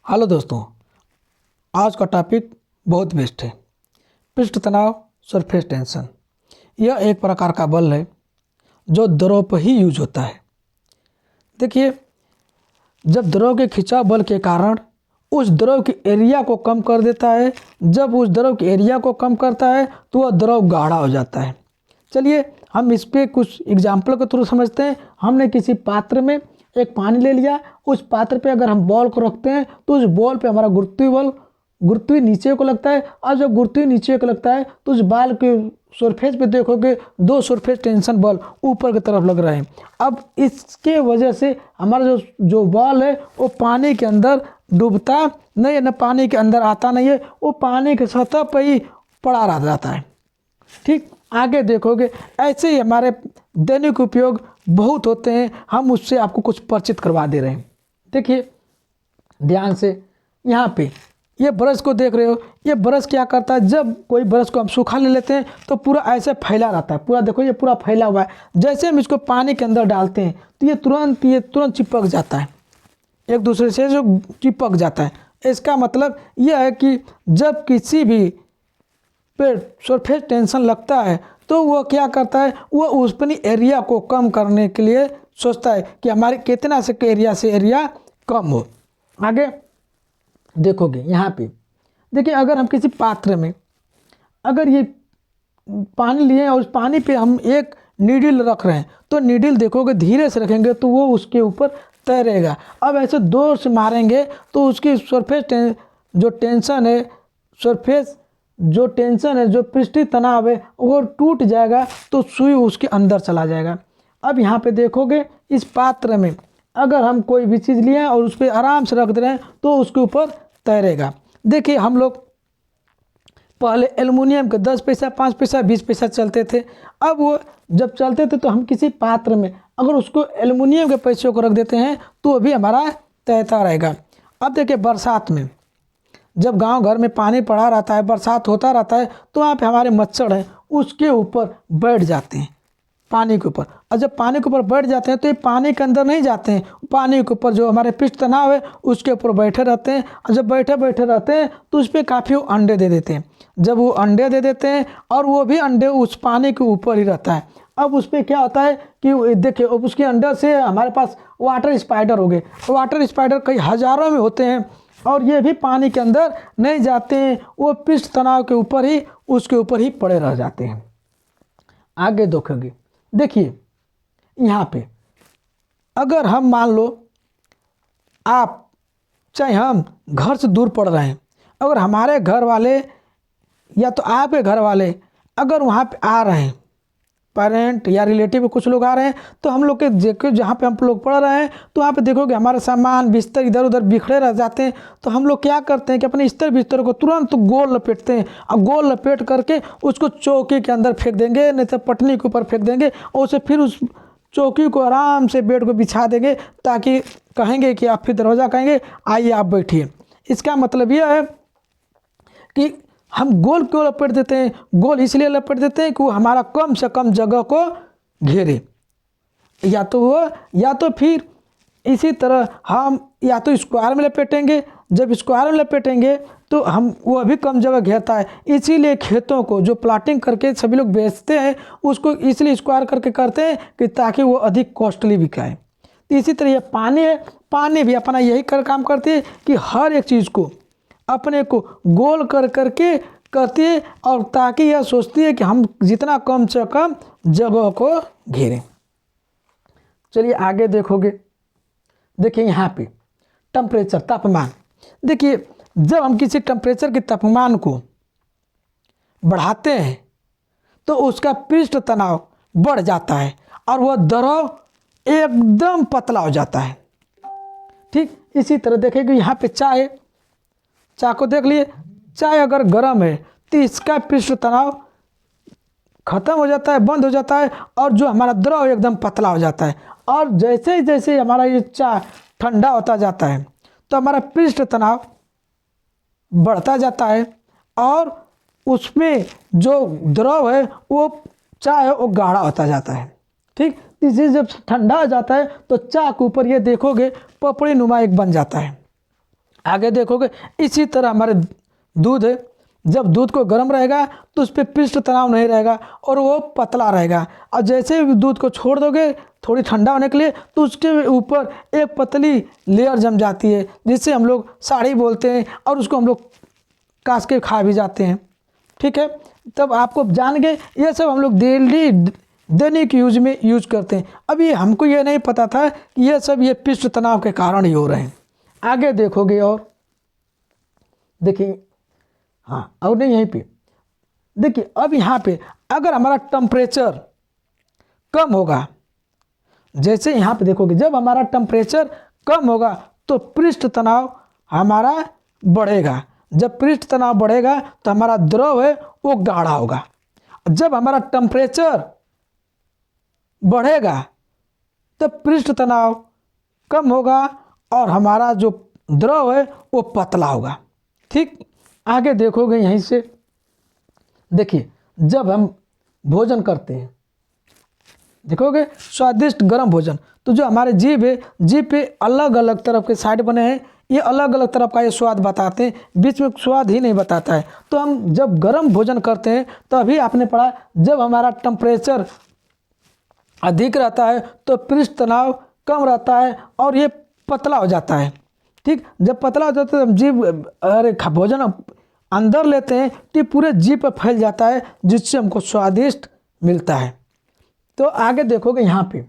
Hello दोस्तों, आज का टॉपिक बहुत बेस्ट है। पृष्ठ तनाव, सरफेस टेंशन। यह एक प्रकार का बल है जो द्रव पर ही यूज होता है। देखिए, जब द्रव के खिंचाव बल के कारण उस द्रव की एरिया को कम कर देता है, जब उस द्रव की एरिया को कम करता है तो वह द्रव गाढ़ा हो जाता है। चलिए हम इस पर कुछ एग्जाम्पल के थ्रू समझते हैं। हमने किसी पात्र में एक पानी ले लिया, उस पात्र पे अगर हम बॉल को रखते हैं तो उस बॉल पे हमारा गुरुत्वीय नीचे को लगता है, और जब गुरुत्वीय नीचे को लगता है तो उस बॉल के सरफेस पे देखोगे दो सरफेस टेंशन बल ऊपर की तरफ लग रहे हैं। अब इसके वजह से हमारा जो बॉल है वो पानी के अंदर डूबता नहीं है, न पानी के अंदर आता नहीं है, वो पानी के सतह पर ही पड़ा रह जाता है। ठीक, आगे देखोगे ऐसे ही हमारे दैनिक उपयोग बहुत होते हैं। हम उससे आपको कुछ परिचित करवा दे रहे हैं। देखिए ध्यान से, यहाँ पे ये ब्रश को देख रहे हो। ये ब्रश क्या करता है, जब कोई ब्रश को हम सूखा ले लेते हैं तो पूरा ऐसे फैला रहता है। पूरा देखो, ये पूरा फैला हुआ है। जैसे हम इसको पानी के अंदर डालते हैं तो ये तुरंत चिपक जाता है, एक दूसरे से जो चिपक जाता है। इसका मतलब यह है कि जब किसी भी पे सरफेस टेंशन लगता है तो वो क्या करता है, वो उस अपनी एरिया को कम करने के लिए सोचता है कि हमारे कितना से एरिया कम हो। आगे देखोगे यहाँ पे, देखिए अगर हम किसी पात्र में अगर ये पानी लिए और उस पानी पे हम एक नीडल रख रहे हैं तो नीडल देखोगे धीरे से रखेंगे तो वो उसके ऊपर तैरेगा। अब ऐसे जोर से मारेंगे तो उसकी जो टेंशन है, जो पृष्ठीय तनाव है वो टूट जाएगा, तो सुई उसके अंदर चला जाएगा। अब यहाँ पे देखोगे इस पात्र में अगर हम कोई भी चीज़ लिए और उस पर आराम से रख दे रहे हैं तो उसके ऊपर तैरेगा। देखिए हम लोग पहले एल्युमिनियम के 10 पैसा, 5 पैसा, 20 पैसा चलते थे। अब वो जब चलते थे तो हम किसी पात्र में अगर उसको एल्युमिनियम के पैसों को रख देते हैं तो वो भी हमारा तैरता रहेगा। अब देखिए बरसात में जब गांव घर में पानी पड़ा रहता है, बरसात होता रहता है, तो वहाँ पे हमारे मच्छर हैं उसके ऊपर बैठ जाते हैं, पानी के ऊपर। और जब पानी के ऊपर बैठ जाते हैं तो ये पानी के अंदर नहीं जाते हैं, पानी के ऊपर जो हमारे पृष्ठ तनाव है उसके ऊपर बैठे रहते हैं। और जब बैठे रहते हैं तो उस पर काफ़ी अंडे दे देते हैं। जब वो अंडे दे देते हैं और वो भी अंडे उस पानी के ऊपर ही रहता है। अब उस पर क्या होता है कि देखिए अब उसके अंडर से हमारे पास वाटर स्पाइडर हो गए। वाटर स्पाइडर कई हज़ारों में होते हैं और ये भी पानी के अंदर नहीं जाते हैं, वो पृष्ठ तनाव के ऊपर ही उसके ऊपर ही पड़े रह जाते हैं। आगे देखोगे, देखिए यहाँ पे अगर हम मान लो आप चाहे हम घर से दूर पड़ रहे हैं, अगर हमारे घर वाले या तो आपके घर वाले अगर वहाँ पे आ रहे हैं, पेरेंट या रिलेटिव कुछ लोग आ रहे हैं, तो हम लोग के देखो जहाँ पे हम लोग पढ़ रहे हैं तो वहाँ पे देखोगे हमारे सामान बिस्तर इधर उधर बिखरे रह जाते हैं। तो हम लोग क्या करते हैं कि अपने बिस्तर को तुरंत गोल लपेटते हैं और गोल लपेट करके उसको चौकी के अंदर फेंक देंगे, नहीं तो पटनी के ऊपर फेंक देंगे और उसे फिर उस चौकी को आराम से बेड को बिछा देंगे, ताकि कहेंगे कि आप फिर दरवाज़ा कहेंगे आइए आप बैठिए। इसका मतलब यह है कि हम गोल क्यों लपेट देते हैं, गोल इसलिए लपेट देते हैं कि वो हमारा कम से कम जगह को घेरे। या तो फिर इसी तरह हम या तो स्क्वायर में लपेटेंगे, जब स्क्वायर में लपेटेंगे तो हम वो भी कम जगह घेरता है। इसीलिए खेतों को जो प्लाटिंग करके सभी लोग बेचते हैं उसको इसलिए स्क्वायर करके करते हैं कि ताकि वो अधिक कॉस्टली बिकाए। तो इसी तरह ये पानी है, पानी भी अपना यही काम करती है कि हर एक चीज़ को अपने को गोल करके करती है, और ताकि यह सोचती है कि हम जितना कम से कम जगह को घेरें। चलिए आगे देखोगे, देखिए यहाँ पे टेम्परेचर, तापमान। देखिए जब हम किसी टेम्परेचर के तापमान को बढ़ाते हैं तो उसका पृष्ठ तनाव बढ़ जाता है और वह द्रव एकदम पतला हो जाता है। ठीक इसी तरह देखेंगे यहाँ पे चाय को देख लिए, चाय अगर गर्म है तो इसका पृष्ठ तनाव खत्म हो जाता है, बंद हो जाता है, और जो हमारा द्रव एकदम पतला हो जाता है। और जैसे जैसे हमारा ये चाय ठंडा होता जाता है तो हमारा पृष्ठ तनाव बढ़ता जाता है और उसमें जो द्रव है वो चाय है वो गाढ़ा होता जाता है। ठीक, इसे जब ठंडा हो जाता है तो चाय के ऊपर ये देखोगे पपड़ी नुमा एक बन जाता है। आगे देखोगे इसी तरह हमारे दूध है, जब दूध को गर्म रहेगा तो उस पर पृष्ठ तनाव नहीं रहेगा और वो पतला रहेगा। और जैसे ही दूध को छोड़ दोगे थोड़ी ठंडा होने के लिए तो उसके ऊपर एक पतली लेयर जम जाती है जिससे हम लोग साड़ी बोलते हैं और उसको हम लोग कास के खा भी जाते हैं। ठीक है, तब आपको जान गए ये सब हम लोग डेली दैनिक यूज में यूज करते हैं। अभी हमको ये नहीं पता था कि ये सब ये पृष्ठ तनाव के कारण ही हो रहे हैं। आगे देखोगे और देखिए, हाँ और नहीं यहीं पे देखिए, अब यहाँ पे अगर हमारा टेम्परेचर कम होगा, जैसे यहाँ पे देखोगे जब हमारा टेम्परेचर कम होगा तो पृष्ठ तनाव हमारा बढ़ेगा। जब पृष्ठ तनाव बढ़ेगा तो हमारा द्रव है वो गाढ़ा होगा। जब हमारा टेम्परेचर बढ़ेगा तब पृष्ठ तनाव कम होगा और हमारा जो द्रव है वो पतला होगा। ठीक, आगे देखोगे यहीं से देखिए, जब हम भोजन करते हैं देखोगे स्वादिष्ट गर्म भोजन, तो जो हमारे जीभ है, जीभ पे अलग अलग तरफ के साइड बने हैं, ये अलग अलग तरफ का ये स्वाद बताते हैं, बीच में स्वाद ही नहीं बताता है। तो हम जब गर्म भोजन करते हैं तो अभी आपने पढ़ा जब हमारा टेम्परेचर अधिक रहता है तो पृष्ठ तनाव कम रहता है और ये पतला हो जाता है। ठीक, जब पतला हो जाता है तो जीभ अरे भोजन अंदर लेते हैं तो पूरे जीभ पर फैल जाता है जिससे हमको स्वादिष्ट मिलता है। तो आगे देखोगे यहाँ पे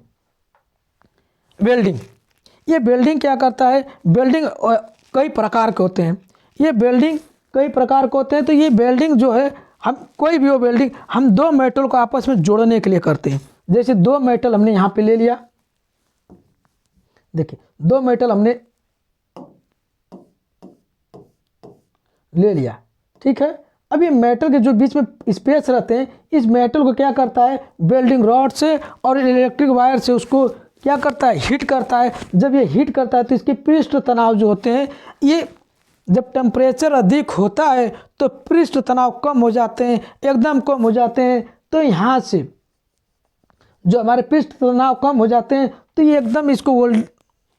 वेल्डिंग, ये वेल्डिंग क्या करता है, वेल्डिंग कई प्रकार के होते हैं, ये वेल्डिंग कई प्रकार के होते हैं। तो ये वेल्डिंग जो है हम कोई भी हो वेल्डिंग हम दो मेटल को आपस में जोड़ने के लिए करते हैं। जैसे दो मेटल हमने यहाँ पे ले लिया, देखिए दो मेटल हमने ले लिया, ठीक है। अब ये मेटल के जो बीच में स्पेस रहते हैं इस मेटल को क्या करता है वेल्डिंग रॉड से और इलेक्ट्रिक वायर से उसको क्या करता है हीट करता है। जब ये हीट करता है तो इसके पृष्ठ तनाव जो होते हैं ये जब टेम्परेचर अधिक होता है तो पृष्ठ तनाव कम हो जाते हैं, एकदम कम हो जाते हैं। तो यहाँ से जो हमारे पृष्ठ तनाव कम हो जाते हैं तो ये एकदम इसको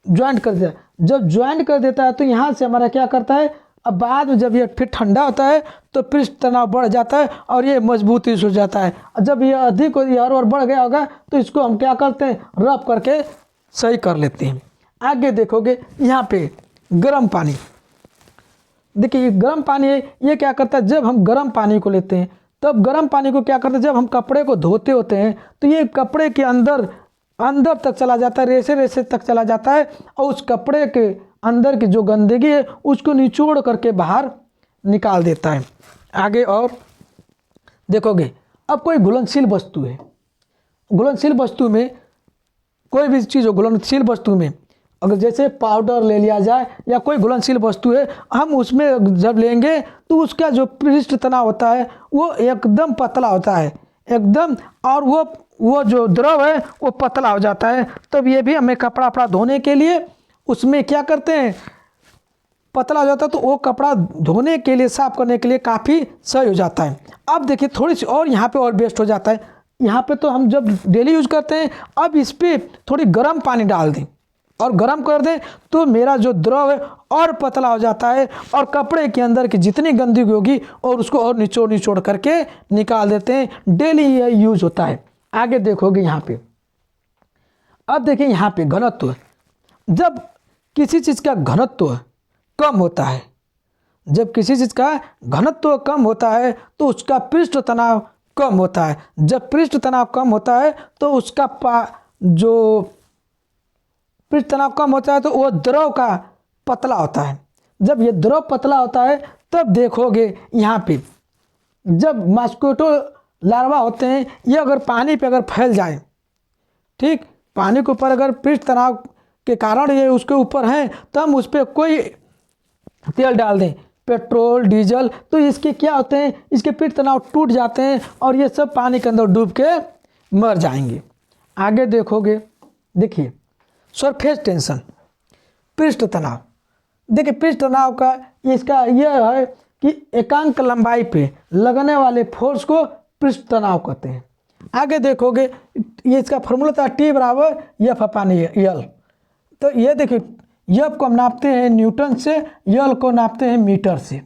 ज्वाइंट कर देता है। जब ज्वाइंट कर देता है तो यहाँ से हमारा क्या करता है, अब बाद में जब ये फिर ठंडा होता है तो पृष्ठ तनाव बढ़ जाता है और ये मजबूती से हो जाता है। जब ये अधिक और बढ़ गया होगा तो इसको हम क्या करते हैं रब करके सही कर लेते हैं। आगे देखोगे यहाँ पे गर्म पानी, देखिए गर्म पानी है, ये क्या करता है जब हम गर्म पानी को लेते हैं तब गर्म पानी को क्या करते हैं जब हम कपड़े को धोते होते हैं तो ये कपड़े के अंदर तक चला जाता है, रेसे रेसे तक चला जाता है और उस कपड़े के अंदर की जो गंदगी है उसको निचोड़ करके बाहर निकाल देता है। आगे और देखोगे अब कोई घुलनशील वस्तु है, घुलनशील वस्तु में कोई भी चीज़ हो, घुलनशील वस्तु में अगर जैसे पाउडर ले लिया जाए या कोई घुलनशील वस्तु है हम उसमें जब लेंगे तो उसका जो पृष्ठ तनाव होता है वो एकदम पतला होता है एकदम, और वो जो द्रव है वो पतला हो जाता है। तब ये भी हमें कपड़ा धोने के लिए उसमें क्या करते हैं पतला हो जाता है तो वो कपड़ा धोने के लिए साफ करने के लिए काफ़ी सही हो जाता है। अब देखिए थोड़ी सी और यहाँ पे और बेस्ट हो जाता है, यहाँ पे तो हम जब डेली यूज करते हैं अब इस पर थोड़ी गर्म पानी डाल दें और गर्म कर दें तो मेरा जो द्रव है और पतला हो जाता है और कपड़े के अंदर की जितनी गंदगी होगी और उसको और निचोड़ करके निकाल देते हैं। डेली ये यूज होता है। आगे देखोगे यहाँ पे, अब देखिए यहाँ पे घनत्व, जब किसी चीज़ का घनत्व कम होता है, जब किसी चीज़ का घनत्व कम होता है तो उसका पृष्ठ तनाव कम होता है। जब पृष्ठ तनाव कम होता है तो उसका जो पृष्ठ तनाव कम होता है तो वो द्रव का पतला होता है। जब ये द्रव पतला होता है तब देखोगे यहाँ पे जब मॉस्किटो लार्वा होते हैं ये अगर पानी पे अगर फैल जाए, ठीक, पानी के ऊपर अगर पृष्ठ तनाव के कारण ये उसके ऊपर हैं तो हम उस पर कोई तेल डाल दें, पेट्रोल डीजल, तो इसके क्या होते हैं इसके पृष्ठ तनाव टूट जाते हैं और ये सब पानी के अंदर डूब के मर जाएंगे। आगे देखोगे, देखिए सरफेस टेंशन, पृष्ठ तनाव, देखिए पृष्ठ तनाव का इसका यह है कि एकांक लंबाई पे लगने वाले फोर्स को पृष्ठ तनाव कहते हैं। आगे देखोगे ये इसका फॉर्मूला था T = F/L। तो ये देखिए एफ को हम नापते हैं न्यूटन से, यल को नापते हैं मीटर से।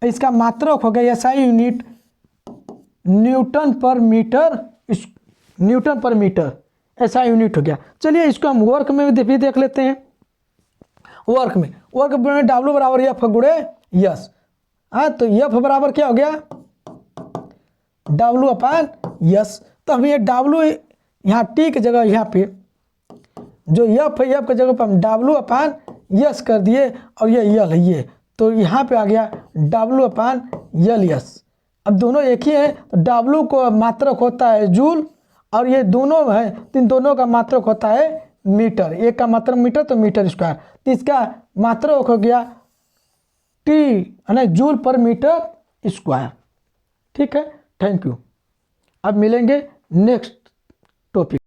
इसका मात्रक हो गया एसआई यूनिट न्यूटन पर मीटर एसआई यूनिट हो गया। चलिए इसको हम वर्क में भी देख लेते हैं। वर्क में डब्ल्यू बराबर एफ गुणे यस। हाँ, तो एफ बराबर क्या हो गया, डब्ल्यू अपान यस। तो हम ये डब्ल्यू यहाँ टी की जगह यहाँ पे जो एफ है, एफ की जगह पर हम डब्ल्यू अपान यस कर दिए, और ये यल है ये, तो यहाँ पे आ गया डब्ल्यू अपान यल यस। अब दोनों एक ही है, तो डब्ल्यू को मात्रक होता है जूल, और ये दोनों है तो इन दोनों का मात्रक होता है मीटर। एक का मात्रक मीटर तो मीटर स्क्वायर, तो इसका मात्रक हो गया टी है जूल पर मीटर स्क्वायर। ठीक है, थैंक यू। अब मिलेंगे नेक्स्ट टॉपिक।